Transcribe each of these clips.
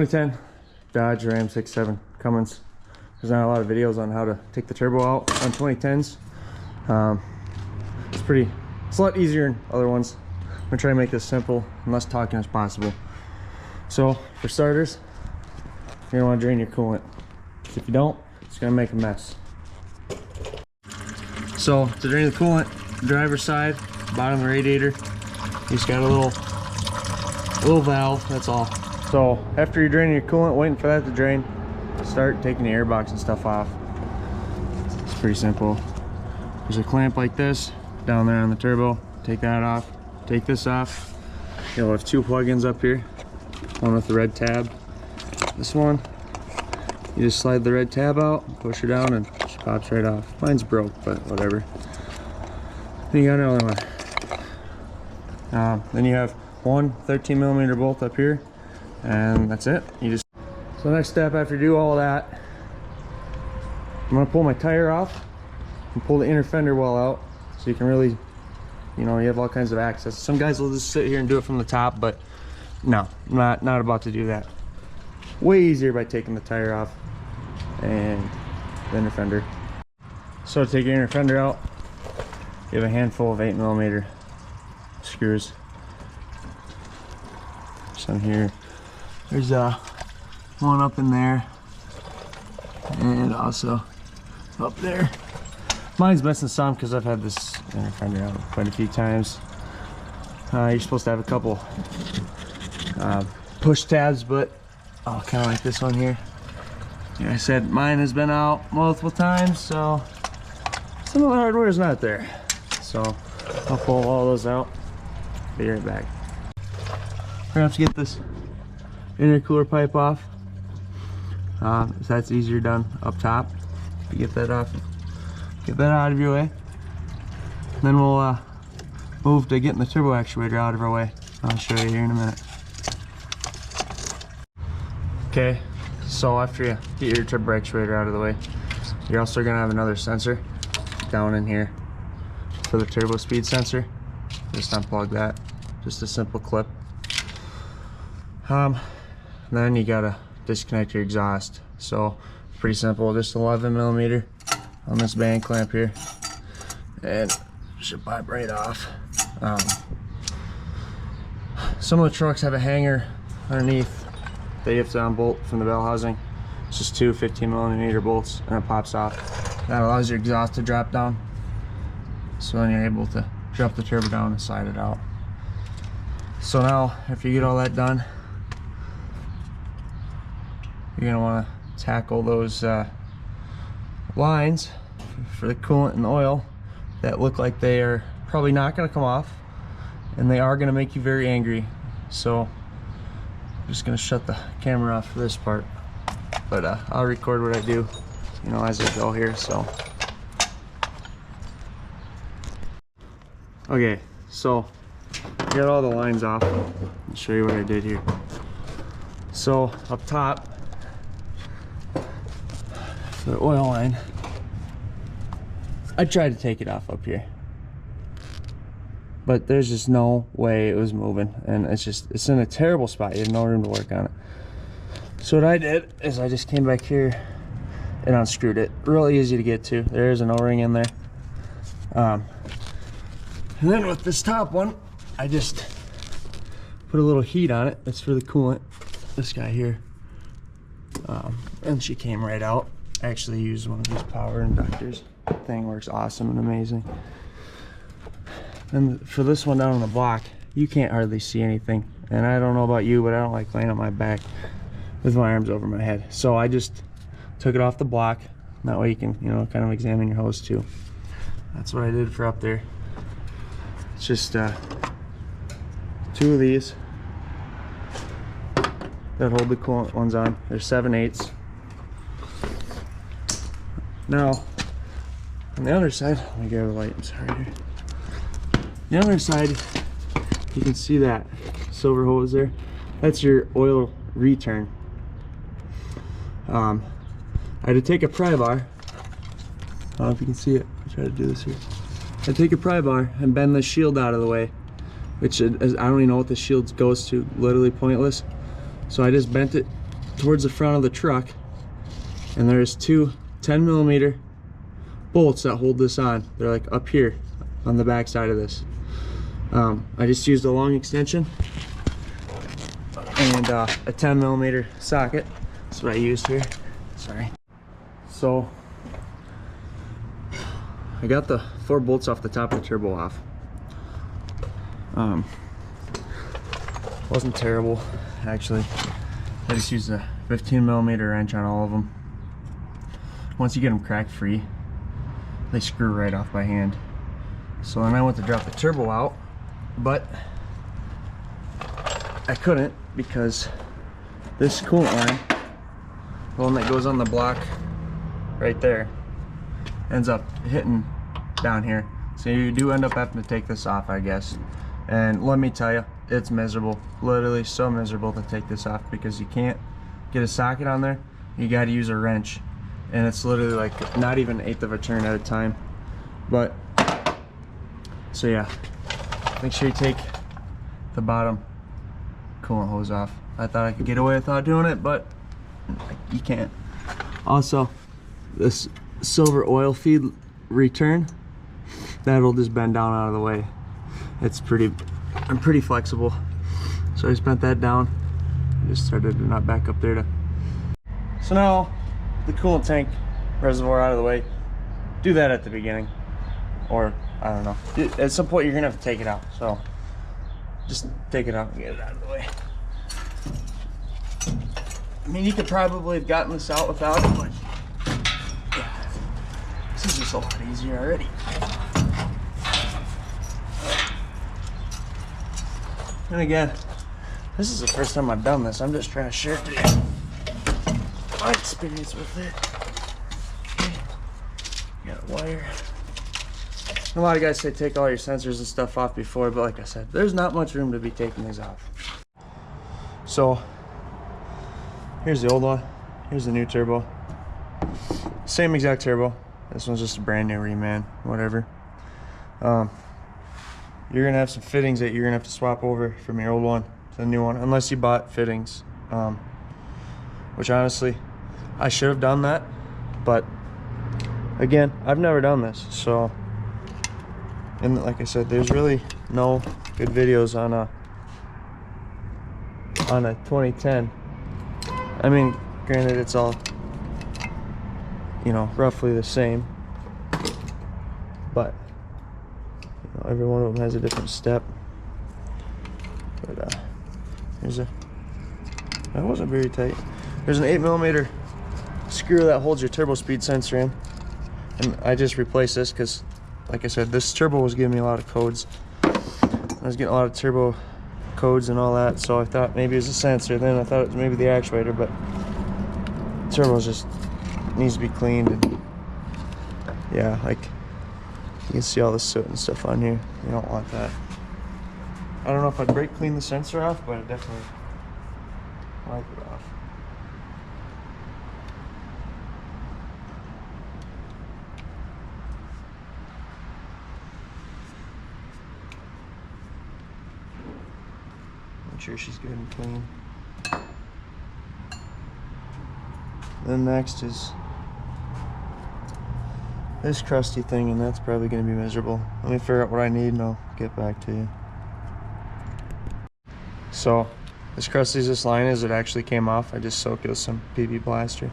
2010 Dodge Ram 6.7 Cummins. There's not a lot of videos on how to take the turbo out on 2010s. It's a lot easier than other ones. I'm gonna try to make this simple and less talking as possible. So for starters, you're gonna want to drain your coolant. If you don't, it's gonna make a mess. So to drain the coolant, driver's side, bottom of the radiator, you just got a little valve, that's all. So after you're draining your coolant, waiting for that to drain, start taking the airbox and stuff off. It's pretty simple. There's a clamp like this down there on the turbo. Take that off. Take this off. You'll have two plugins up here. One with the red tab. This one, you just slide the red tab out, push her down, and she pops right off. Mine's broke, but whatever. Then you got another one. Then you have one 13mm bolt up here, and that's it. So the next step after you do all that, I'm gonna pull my tire off and pull the inner fender well out, so you can really, you have all kinds of access. Some guys will just sit here and do it from the top, but no, I'm not about to do that. Way easier by taking the tire off and the inner fender. So to take your inner fender out, you have a handful of 8mm screws. Some here. There's one up in there, and also up there. Mine's missing some because I've had this inner fender out quite a few times. You're supposed to have a couple push tabs, but kind of like this one here. Like I said, mine has been out multiple times, so some of the hardware is not there. So I'll pull all those out. Be right back. We're gonna have to get this intercooler pipe off. So that's easier done up top. You get that off, get that out of your way. Then we'll move to getting the turbo actuator out of our way. I'll show you here in a minute. Okay, so after you get your turbo actuator out of the way, you're also gonna have another sensor down in here for the turbo speed sensor. Just unplug that, just a simple clip. Then you gotta disconnect your exhaust. So pretty simple, just 11mm on this band clamp here, and should pop right off. Some of the trucks have a hanger underneath that you have to unbolt from the bell housing. It's just two 15mm bolts, and it pops off. That allows your exhaust to drop down, so then you're able to drop the turbo down and slide it out. So now after you get all that done, you're going to want to tackle those lines for the coolant and the oil that look like they are probably not going to come off, and they are going to make you very angry. So I'm just going to shut the camera off for this part, but I'll record what I do, as I go here. So okay, so I got all the lines off. I'll show you what I did here. So up top, the oil line, I tried to take it off up here, but there's just no way it was moving, and it's in a terrible spot. You have no room to work on it. So what I did is I just came back here and unscrewed it. Really easy to get to. There is an O-ring in there. And then with this top one, I just put a little heat on it. That's for the coolant, this guy here. And she came right out. I actually used one of these power inductors. That thing works awesome and amazing. And for this one down on the block, you can't hardly see anything. And I don't know about you, but I don't like laying on my back with my arms over my head. So I just took it off the block. That way you can, kind of examine your hose too. That's what I did for up there. It's just two of these that hold the coolant ones on. They're 7/8. Now, on the other side, let me grab a light, I'm sorry here. The other side, you can see that silver hose there. That's your oil return. I had to take a pry bar. I don't know if you can see it. I'll try to do this here. I take a pry bar and bend the shield out of the way, which is, I don't even know what the shield goes to, literally pointless. So I just bent it towards the front of the truck, and there's two 10mm bolts that hold this on. They're like up here on the back side of this. I just used a long extension and a 10mm socket. That's what I used here. Sorry. So I got the 4 bolts off the top of the turbo off. Wasn't terrible actually. I just used a 15mm wrench on all of them. Once you get them crack free, they screw right off by hand. So then I went to drop the turbo out, but I couldn't because this coolant line, the one that goes on the block right there, ends up hitting down here. So you do end up having to take this off, I guess. And let me tell you, it's miserable. Literally so miserable to take this off because you can't get a socket on there. You got to use a wrench, and it's literally like not even 1/8 of a turn at a time. But so yeah, make sure you take the bottom coolant hose off. I thought I could get away without doing it, but you can't. Also, this silver oil feed return, that'll just bend down out of the way. I'm pretty flexible. So I just bent that down. I just started to nut back up there to. So now the coolant tank reservoir out of the way. Do that at the beginning, or I don't know. At some point you're gonna have to take it out. So just take it out and get it out of the way. I mean, you could probably have gotten this out without it, but yeah, this is just a lot easier already. And again, this is the first time I've done this. I'm just trying to share my experience with it. Okay. Got a wire. A lot of guys say take all your sensors and stuff off before, but like I said, there's not much room to be taking these off. So here's the old one. Here's the new turbo. Same exact turbo. This one's just a brand new reman, whatever. You're gonna have some fittings that you're gonna have to swap over from your old one to the new one, unless you bought fittings. Which honestly, I should have done that, but again, I've never done this, so. And like I said, there's really no good videos on a 2010. I mean, granted, it's all, you know, roughly the same, but you know, every one of them has a different step. But here's a, that wasn't very tight. There's an 8mm screw that holds your turbo speed sensor in, and I just replaced this because, like I said, this turbo was giving me a lot of codes. I was getting a lot of turbo codes and all that, so I thought maybe it was a sensor. Then I thought it was maybe the actuator, but the turbo just needs to be cleaned. And yeah, like you can see all the soot and stuff on here. You don't want that. I don't know if I'd brake clean the sensor off, but I definitely wipe it off. Make sure she's good and clean. Then next is this crusty thing, and that's probably going to be miserable. Let me figure out what I need and I'll get back to you. So as crusty as this line is, it actually came off. I just soaked it with some PB plaster.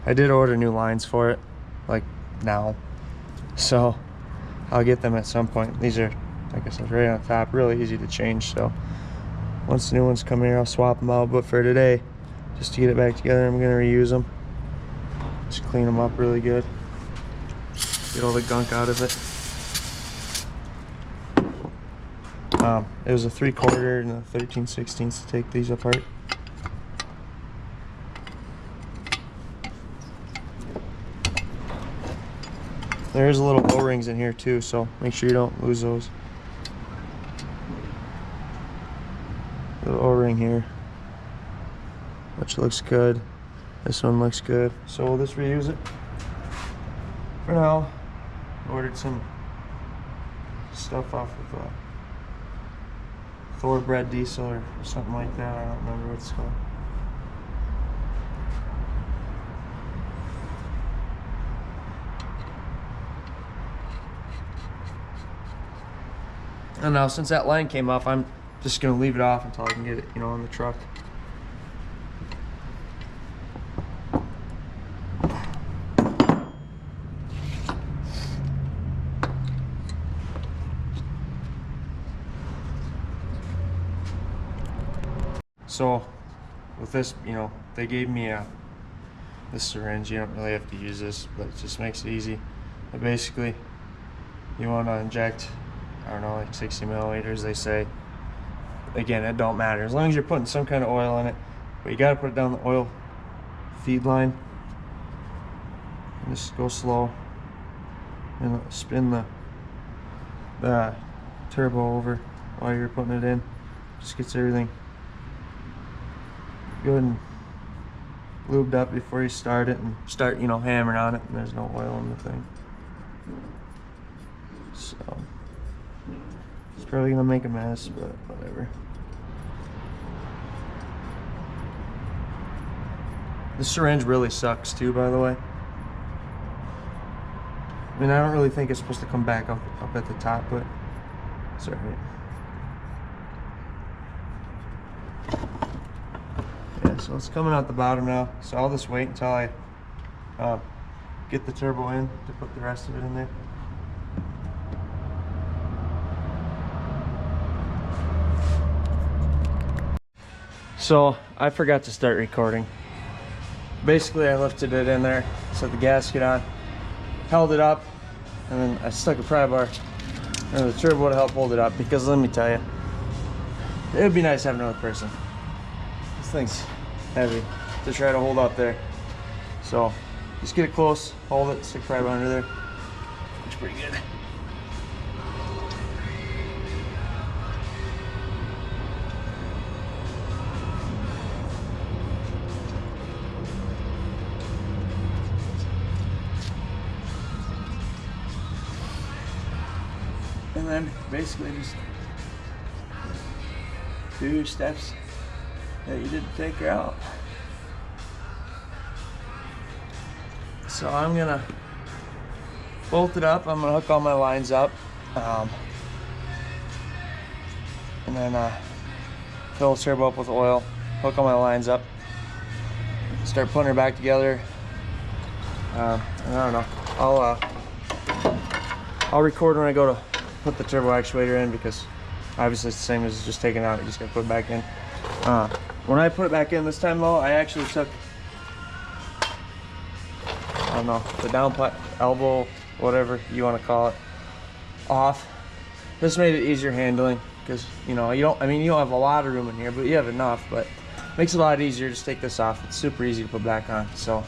I did order new lines for it, like now, so I'll get them at some point. These are, like I said, right on top, really easy to change. So once the new ones come here, I'll swap them out. But for today, just to get it back together, I'm going to reuse them. Just clean them up really good. Get all the gunk out of it. It was a 3/4 and a 13/16 to take these apart. There's a little O-rings in here too, so make sure you don't lose those. Little O-ring here, which looks good. This one looks good, so we'll just reuse it. For now, ordered some stuff off of Thoroughbred diesel or something like that. I don't remember what it's called. And now since that line came off, I'm just gonna leave it off until I can get it, you know, on the truck. So with this, you know, they gave me this syringe. You don't really have to use this, but it just makes it easy. But basically, you want to inject, I don't know, like 60 milliliters, they say. Again, it don't matter as long as you're putting some kind of oil in it, but you got to put it down the oil feed line. And just go slow and spin the turbo over while you're putting it in. Just gets everything good and lubed up before you start it and start, you know, hammering on it, and there's no oil in the thing. So it's probably gonna make a mess, but whatever. The syringe really sucks too, by the way. I mean, I don't really think it's supposed to come back up at the top, but it's alright. So it's coming out the bottom now, so I'll just wait until I get the turbo in to put the rest of it in there. So I forgot to start recording. Basically, I lifted it in there, set the gasket on, held it up, and then I stuck a pry bar and the turbo to help hold it up, because let me tell you, it would be nice to have another person. This thing's heavy to try to hold up there. So just get it close, hold it, stick right under there. Looks pretty good. And then basically just do your steps that you did to take her out. So I'm gonna bolt it up. I'm gonna hook all my lines up, and then fill the turbo up with oil, hook all my lines up, start putting her back together. And I don't know, I'll record when I go to put the turbo actuator in, because obviously it's the same as just taking it out. You just gotta put it back in. When I put it back in this time though, I actually took, I don't know, the down elbow, whatever you want to call it, off. This made it easier handling, because you know, you don't have a lot of room in here, but you have enough. But it makes it a lot easier. Just take this off. It's super easy to put back on. So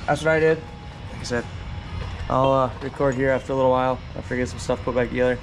that's what I did. Like I said, I'll record here after a little while after I get some stuff put back together.